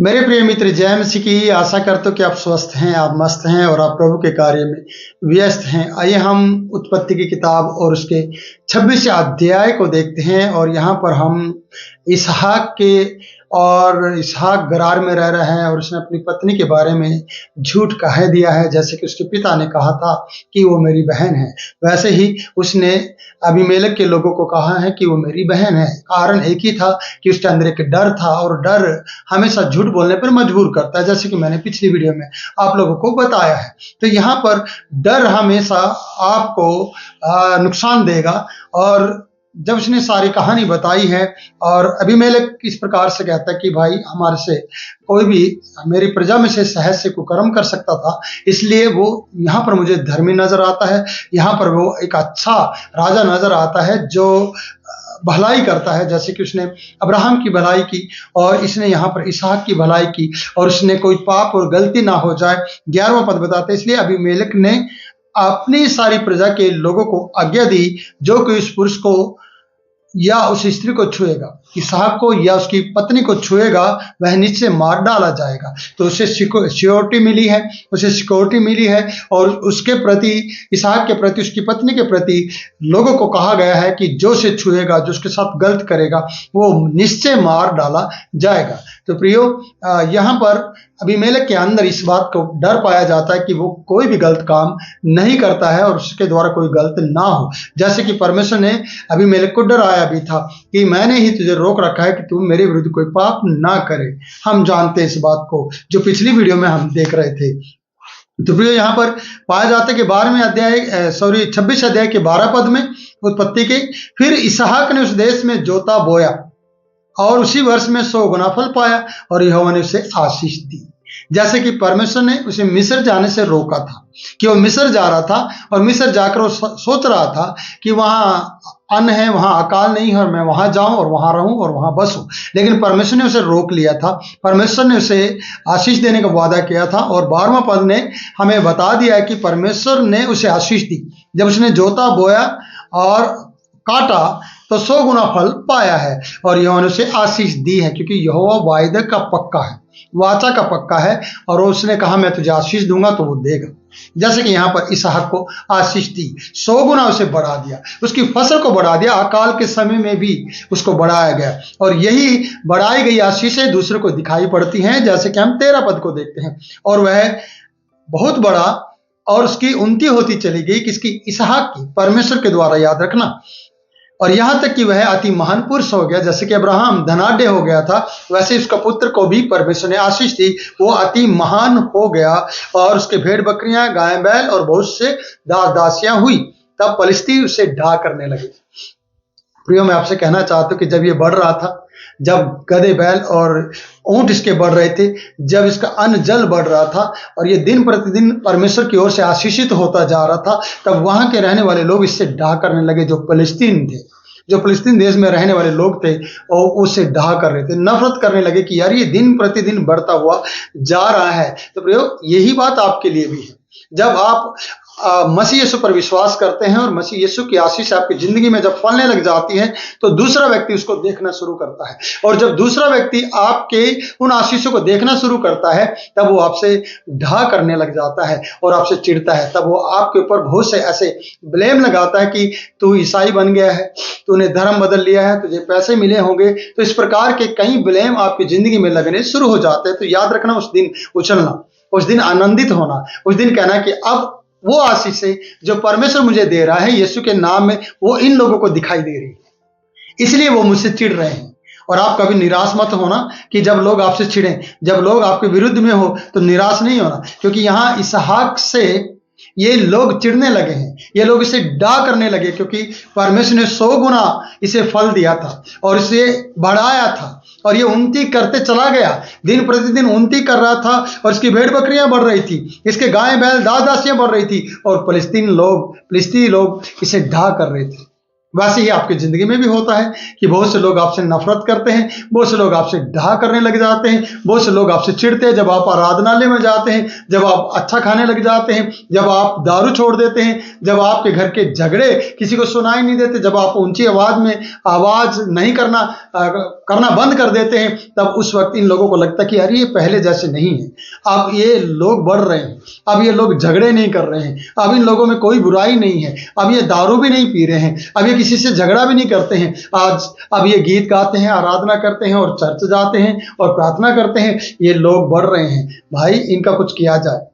मेरे प्रिय मित्र, जय मसीह की। आशा करता हूँ कि आप स्वस्थ हैं, आप मस्त हैं और आप प्रभु के कार्य में व्यस्त हैं। आइए हम उत्पत्ति की किताब और उसके 26 अध्याय को देखते हैं। और यहाँ पर हम इसहाक गरार में रह रहे हैं और उसने अपनी पत्नी के बारे में झूठ कह दिया है। जैसे कि उसके पिता ने कहा था कि वो मेरी बहन है, वैसे ही उसने अबीमेलेक के लोगों को कहा है कि वो मेरी बहन है। कारण एक ही था कि उसके अंदर एक डर था, और डर हमेशा झूठ बोलने पर मजबूर करता है, जैसे कि मैंने पिछली वीडियो में आप लोगों को बताया है। तो यहाँ पर डर हमेशा आपको नुकसान देगा। और जब उसने सारी कहानी बताई है, और अबीमेलेक इस प्रकार से कहता है कि भाई, हमारे से कोई भी मेरी प्रजा में से सहज से कुकर्म कर सकता था, इसलिए वो यहाँ पर मुझे धर्मी नजर आता है। यहाँ पर वो एक अच्छा राजा नजर आता है जो भलाई करता है, जैसे कि उसने अब्राहम की भलाई की और इसने यहाँ पर इसहाक की भलाई की, और उसने कोई पाप और गलती ना हो जाए। 11वां पद बताते हैं, इसलिए अबीमेलेक ने अपनी सारी प्रजा के लोगों को आज्ञा दी, जो कि उस पुरुष को या उस स्त्री को छुएगा, इसहाक को या उसकी पत्नी को छुएगा, वह निश्चय मार डाला जाएगा। तो उसे सिक्योरिटी मिली है और उसके प्रति, इसहाक के प्रति, उसकी पत्नी के प्रति लोगों को कहा गया है कि जो उसे छुएगा, जो उसके साथ गलत करेगा, वो निश्चय मार डाला जाएगा। तो प्रियो, यहाँ पर अबीमेलेक के अंदर इस बात को डर पाया जाता है कि वो कोई भी गलत काम नहीं करता है और उसके द्वारा कोई गलत ना हो। जैसे कि परमेश्वर ने अबीमेलेक को डराया भी था कि मैंने ही तुझे रोक रखा है कि तू मेरे विरुद्ध कोई पाप ना करे। हम जानते हैं इस बात को, जो पिछली वीडियो में हम देख रहे थे। तो प्रियो, यहाँ पर पाया जाता है कि 26 अध्याय के 12 पद में उत्पत्ति के, फिर इसहाक ने उस देश में जोता बोया और उसी वर्ष में 100 गुना फल पाया और यहोवा ने उसे आशीष दी। जैसे कि परमेश्वर ने उसे मिस्र जाने से रोका था कि वो मिस्र जा रहा था, और मिस्र जाकर वो सोच रहा था कि वहां अन्न है, वहां अकाल नहीं है, और मैं वहां जाऊं और वहां रहूं और वहां बसूं। लेकिन परमेश्वर ने उसे रोक लिया था। परमेश्वर ने उसे आशीष देने का वादा किया था, और 12वां पद ने हमें बता दिया है कि परमेश्वर ने उसे आशीष दी। जब उसने जोता बोया और काटा तो 100 गुना फल पाया है और यहोवा ने उसे आशीष दी है, क्योंकि यहोवा वायदे का पक्का है, वाचा का पक्का है, और उसने कहा मैं तुझे आशीष दूंगा तो वो देगा। जैसे कि यहाँ पर इसहाक को आशीष दी, 100 गुना उसे बढ़ा दिया, उसकी फसल को बढ़ा दिया, अकाल के समय में भी उसको बढ़ाया गया। और यही बढ़ाई गई आशीषें दूसरे को दिखाई पड़ती हैं, जैसे कि हम 13 पद को देखते हैं। और वह बहुत बड़ा, और उसकी उन्नति होती चली गई, किसकी? इसहाक की, परमेश्वर के द्वारा, याद रखना। और यहां तक कि वह अति महान पुरुष हो गया। जैसे कि अब्राहम धनाढ्य हो गया था, वैसे उसका पुत्र को भी परमेश्वर ने आशीष दी, वो अति महान हो गया, और उसके भेड़ बकरियां, गाय बैल और बहुत से दास दासियां हुई। तब पलिश्ती उसे ढा करने लगे। प्रियो, मैं आपसे कहना चाहता हूं कि जब ये बढ़ रहा था, जब गधे बैल और ऊंट इसके बढ़ रहे थे, जब इसका अन्न जल बढ़ रहा था और ये दिन प्रतिदिन परमेश्वर की ओर से आशीषित होता जा रहा था, तब वहां के रहने वाले लोग इससे डाह करने लगे। जो फलस्तीन देश में रहने वाले लोग थे, और उससे डाह कर रहे थे, नफरत करने लगे कि यार ये दिन प्रतिदिन बढ़ता हुआ जा रहा है। तो प्रियो, यही बात आपके लिए भी है। जब आप मसीह यीशु पर विश्वास करते हैं और मसीह यीशु की आशीष आपकी जिंदगी में जब फलने लग जाती है, तो दूसरा व्यक्ति उसको देखना शुरू करता है, और जब दूसरा व्यक्ति आपके उन आशीषों को देखना शुरू करता है, तब वो आपसे ढा करने लग जाता है और आपसे चिढ़ता है। तब वो आपके ऊपर बहुत से ऐसे ब्लेम लगाता है कि तू ईसाई बन गया है, तूने धर्म बदल लिया है, तुझे पैसे मिले होंगे। तो इस प्रकार के कई ब्लेम आपकी जिंदगी में लगने शुरू हो जाते हैं। तो याद रखना, उस दिन उछलना, उस दिन आनंदित होना, उस दिन कहना कि अब वो आशीष है जो परमेश्वर मुझे दे रहा है यीशु के नाम में, वो इन लोगों को दिखाई दे रही है, इसलिए वो मुझसे चिढ़ रहे हैं। और आप कभी निराश मत होना कि जब लोग आपसे चिढ़ें, जब लोग आपके विरुद्ध में हो, तो निराश नहीं होना, क्योंकि यहाँ इसहाक से ये लोग चिढ़ने लगे हैं, ये लोग इसे डाह करने लगे, क्योंकि परमेश्वर ने 100 गुना इसे फल दिया था और इसे बढ़ाया था, और ये उन्नति करते चला गया, दिन प्रतिदिन उन्नति कर रहा था, और इसकी भेड़ बकरियां बढ़ रही थी, इसके गाय बैल दास दासियां बढ़ रही थी, और फिलिस्ती लोग इसे ढा कर रहे थे। वैसे ही आपकी जिंदगी में भी होता है कि बहुत से लोग आपसे नफरत करते हैं, बहुत से लोग आपसे डहा करने लग जाते हैं, बहुत से लोग आपसे चिढ़ते हैं जब आप आराधनालय में जाते हैं, जब आप अच्छा खाने लग जाते हैं, जब आप दारू छोड़ देते हैं, जब आपके घर के झगड़े किसी को सुनाई नहीं देते, जब आप ऊंची आवाज में आवाज नहीं करना बंद कर देते हैं, तब उस वक्त इन लोगों को लगता है कि अरे ये पहले जैसे नहीं है, अब ये लोग बढ़ रहे हैं, अब ये लोग झगड़े नहीं कर रहे हैं, अब इन लोगों में कोई बुराई नहीं है, अब ये दारू भी नहीं पी रहे हैं, अब ये किसी से झगड़ा भी नहीं करते हैं, अब ये गीत गाते हैं, आराधना करते हैं और चर्च जाते हैं और प्रार्थना करते हैं, ये लोग बढ़ रहे हैं। भाई इनका कुछ किया जाए।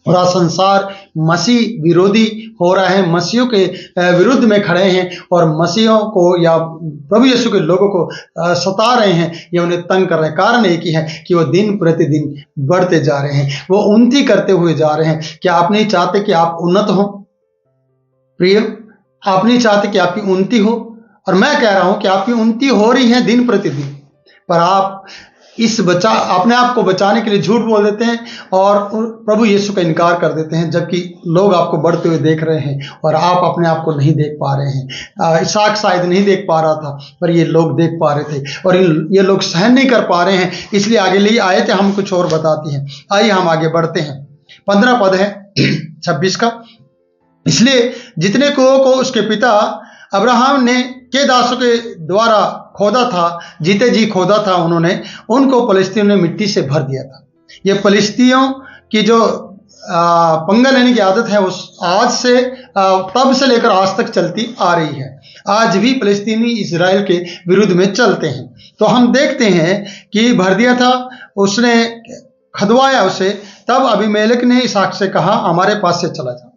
पूरा संसार मसीह विरोधी हो रहा है, मसीहों के विरुद्ध में खड़े हैं और मसीहों को या प्रभु यीशु के लोगों को सता रहे हैं, या उन्हें तंग कर रहे हैं। कारण एक ही है कि वो दिन प्रतिदिन बढ़ते जा रहे हैं, वो उन्नति करते हुए जा रहे हैं। क्या आप नहीं चाहते कि आप उन्नत हो प्रिय? आप नहीं चाहते कि आपकी उन्नति हो? और मैं कह रहा हूं कि आपकी उन्नति हो रही है दिन प्रतिदिन, पर आप अपने आप को बचाने के लिए झूठ बोल देते हैं और प्रभु यीशु का इनकार कर देते हैं, जबकि लोग आपको बढ़ते हुए देख रहे हैं और आप अपने आप को नहीं देख पा रहे हैं। इसहाक शायद नहीं देख पा रहा था, पर ये लोग देख पा रहे थे और ये लोग सहन नहीं कर पा रहे हैं, इसलिए आगे ले आए थे। हम कुछ और बताती हैं। आइए हम आगे बढ़ते हैं। 15 पद है 26 का। इसलिए जितने कुओं को उसके पिता अब्राहम ने के दासों के द्वारा खोदा था, जीते जी खोदा था उन्होंने, उनको फलिस्तीनियों ने मिट्टी से भर दिया था। ये फलिस्तीनियों की जो पंगा लेने की आदत है, उस आज से तब से लेकर आज तक चलती आ रही है। आज भी फलिस्तीनी इजराइल के विरुद्ध में चलते हैं। तो हम देखते हैं कि भर दिया था, उसने खदवाया उसे। तब अबीमेलेक ने इसहाक से कहा, हमारे पास से चला जा।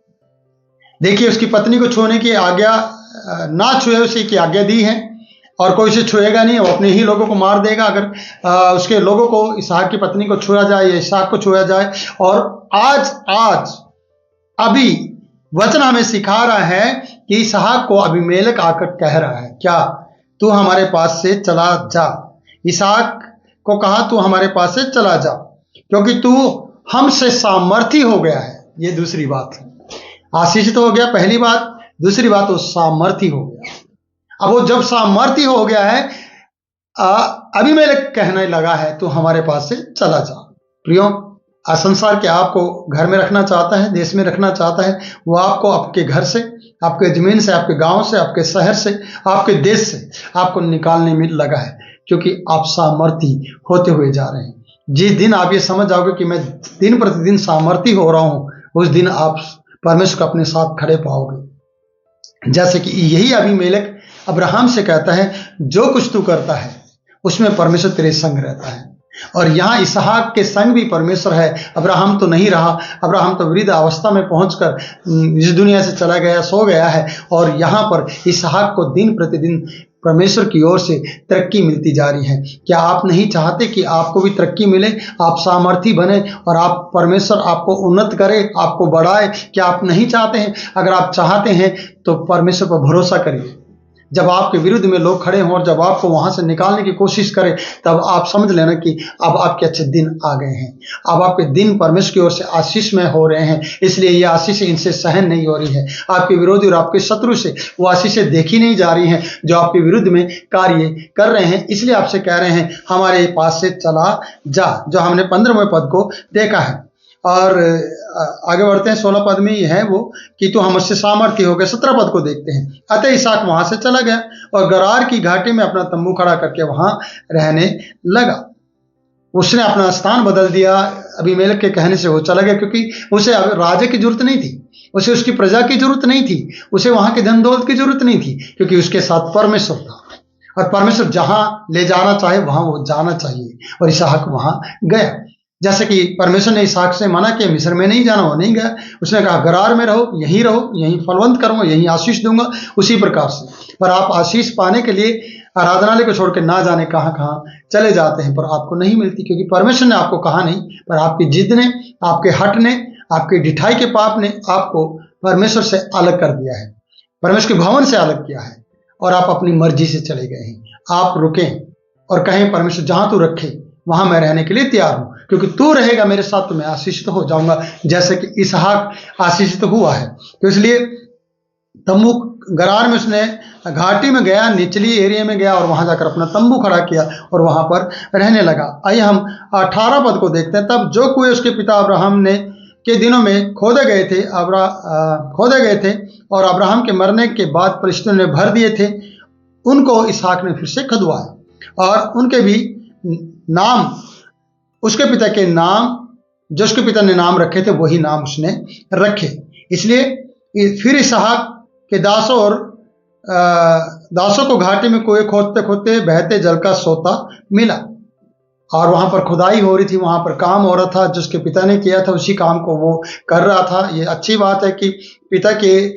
देखिए, उसकी पत्नी को छूने की आज्ञा ना छुए उसे की आज्ञा दी है, और कोई उसे छुएगा नहीं, वो अपने ही लोगों को मार देगा अगर उसके लोगों को इसहाक की पत्नी को छुआ जाए या इसहाक को छुआ जाए। और आज अभी वचन हमें सिखा रहा है कि इसहाक को अबीमेलेक आकर कह रहा है, क्या तू हमारे पास से चला जा। इसहाक को कहा, तू हमारे पास से चला जा, क्योंकि तू हमसे सामर्थी हो गया है। ये दूसरी बात है। आशीषित हो गया, पहली बात। दूसरी बात, वो सामर्थी हो गया। अब वो जब सामर्थी हो गया है, अबीमेलेक कहने लगा है, तू हमारे पास से चला जा। प्रियो, संसार के आपको घर में रखना चाहता है, देश में रखना चाहता है, वो आपको आपके घर से, आपके जमीन से, आपके गांव से, आपके शहर से, आपके देश से आपको निकालने में लगा है, क्योंकि आप सामर्थी होते हुए जा रहे हैं। जिस दिन आप ये समझ जाओगे कि मैं दिन प्रतिदिन सामर्थी हो रहा हूं, उस दिन आप परमेश्वर को अपने साथ खड़े पाओगे। जैसे कि यही अबीमेलेक अब्राहम से कहता है, जो कुछ तू करता है उसमें परमेश्वर तेरे संग रहता है। और यहाँ इसहाक के संग भी परमेश्वर है। अब्राहम तो नहीं रहा, अब्राहम तो वृद्ध अवस्था में पहुंचकर इस दुनिया से चला गया, सो गया है। और यहाँ पर इसहाक को दिन प्रतिदिन परमेश्वर की ओर से तरक्की मिलती जा रही है। क्या आप नहीं चाहते कि आपको भी तरक्की मिले, आप सामर्थी बने और आप परमेश्वर आपको उन्नत करे, आपको बढ़ाए? क्या आप नहीं चाहते हैं? अगर आप चाहते हैं तो परमेश्वर पर भरोसा करिए। जब आपके विरुद्ध में लोग खड़े हों और जब आपको वहां से निकालने की कोशिश करें, तब आप समझ लेना कि अब आपके अच्छे दिन आ गए हैं। अब आपके दिन परमेश्वर की ओर से आशीष में हो रहे हैं, इसलिए ये आशीष इनसे सहन नहीं हो रही है। आपके विरोधी और आपके शत्रु से वो आशीषें देखी नहीं जा रही हैं जो आपके विरुद्ध में कार्य कर रहे हैं। इसलिए आपसे कह रहे हैं, हमारे पास से चला जा, जो हमने 15वें पद को देखा है। और आगे बढ़ते हैं। 16 पद में ही है वो कि तू हमसे सामर्थ्य हो गया। 17 पद को देखते हैं। अतः इसहाक वहां से चला गया और गरार की घाटी में अपना तंबू खड़ा करके वहां रहने लगा। उसने अपना स्थान बदल दिया। अबीमेलेक के कहने से वो चला गया, क्योंकि उसे राजा की जरूरत नहीं थी, उसे उसकी प्रजा की जरूरत नहीं थी, उसे वहां के धन दौलत की जरूरत नहीं थी, क्योंकि उसके साथ परमेश्वर था। और परमेश्वर जहां ले जाना चाहे वहां वो जाना चाहिए, और इसहाक वहां गया। जैसे कि परमेश्वर ने इसहाक से मना किया, मिस्र में नहीं जाना, वो नहीं गया। उसने कहा, गरार में रहो, यहीं फलवंत करूंगा, यहीं आशीष दूंगा। उसी प्रकार से पर आप आशीष पाने के लिए आराधनालय को छोड़कर ना जाने कहां कहां चले जाते हैं, पर आपको नहीं मिलती, क्योंकि परमेश्वर ने आपको कहा नहीं, पर आपकी जिद ने, आपके हट ने, आपके ढिठाई के पाप ने आपको परमेश्वर से अलग कर दिया है, परमेश्वर के भवन से अलग किया है, और आप अपनी मर्जी से चले गए हैं। आप रुकें और कहें, परमेश्वर जहां तू रखे वहां मैं रहने के लिए तैयार हूं, क्योंकि तू रहेगा मेरे साथ तो मैं आशीषित हो जाऊंगा, जैसे कि इसहाक आशीषित हुआ है। तो इसलिए तंबू गरार में उसने घाटी में गया, निचली एरिया में गया और वहां जाकर अपना तंबू खड़ा किया और वहां पर रहने लगा। आइए हम 18 पद को देखते हैं। तब जो कुएं उसके पिता अब्राहम ने के दिनों में खोदे गए थे और अब्राहम के मरने के बाद फलिश्तियों ने भर दिए थे, उनको इसहाक ने फिर से खुदवाए और उनके भी नाम, उसके पिता के नाम जो उसके पिता ने नाम रखे थे वही नाम उसने रखे। इसलिए फिर इसहाक के दासों को घाटी में कुएं खोदते खोदते बहते जल का सोता मिला और वहां पर खुदाई हो रही थी, वहां पर काम हो रहा था, जिसके पिता ने किया था उसी काम को वो कर रहा था। ये अच्छी बात है कि पिता के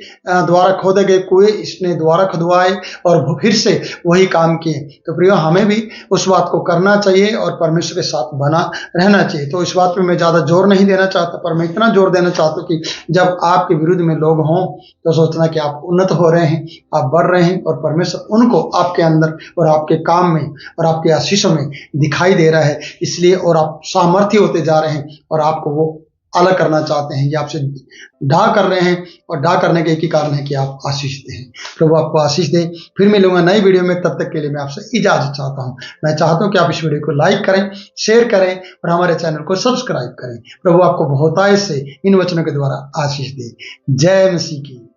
द्वारा खोदे गए कुएं इसने द्वारा खुदवाए और फिर से वही काम किए। तो प्रियो, हमें भी उस बात को करना चाहिए और परमेश्वर के साथ बना रहना चाहिए। तो इस बात पे मैं ज़्यादा जोर नहीं देना चाहता, पर मैं इतना जोर देना चाहता हूँ कि जब आपके विरुद्ध में लोग हों तो सोचना कि आप उन्नत हो रहे हैं, आप बढ़ रहे हैं और परमेश्वर उनको आपके अंदर और आपके काम में और आपके आशीषों में दिखाई दे रहा है, इसलिए और आप सामर्थ्य होते जा रहे हैं और आपको वो अलग करना चाहते हैं, ये आपसे ढा कर रहे हैं और ढा करने का एक ही कारण है कि आप आशीष दें। प्रभु आपको आशीष दे। फिर मिलूंगा नई वीडियो में, तब तक के लिए मैं आपसे इजाजत चाहता हूं। मैं चाहता हूं कि आप इस वीडियो को लाइक करें, शेयर करें और हमारे चैनल को सब्सक्राइब करें। प्रभु आपको बहुतायत से इन वचनों के द्वारा आशीष दे। जय मसीह की।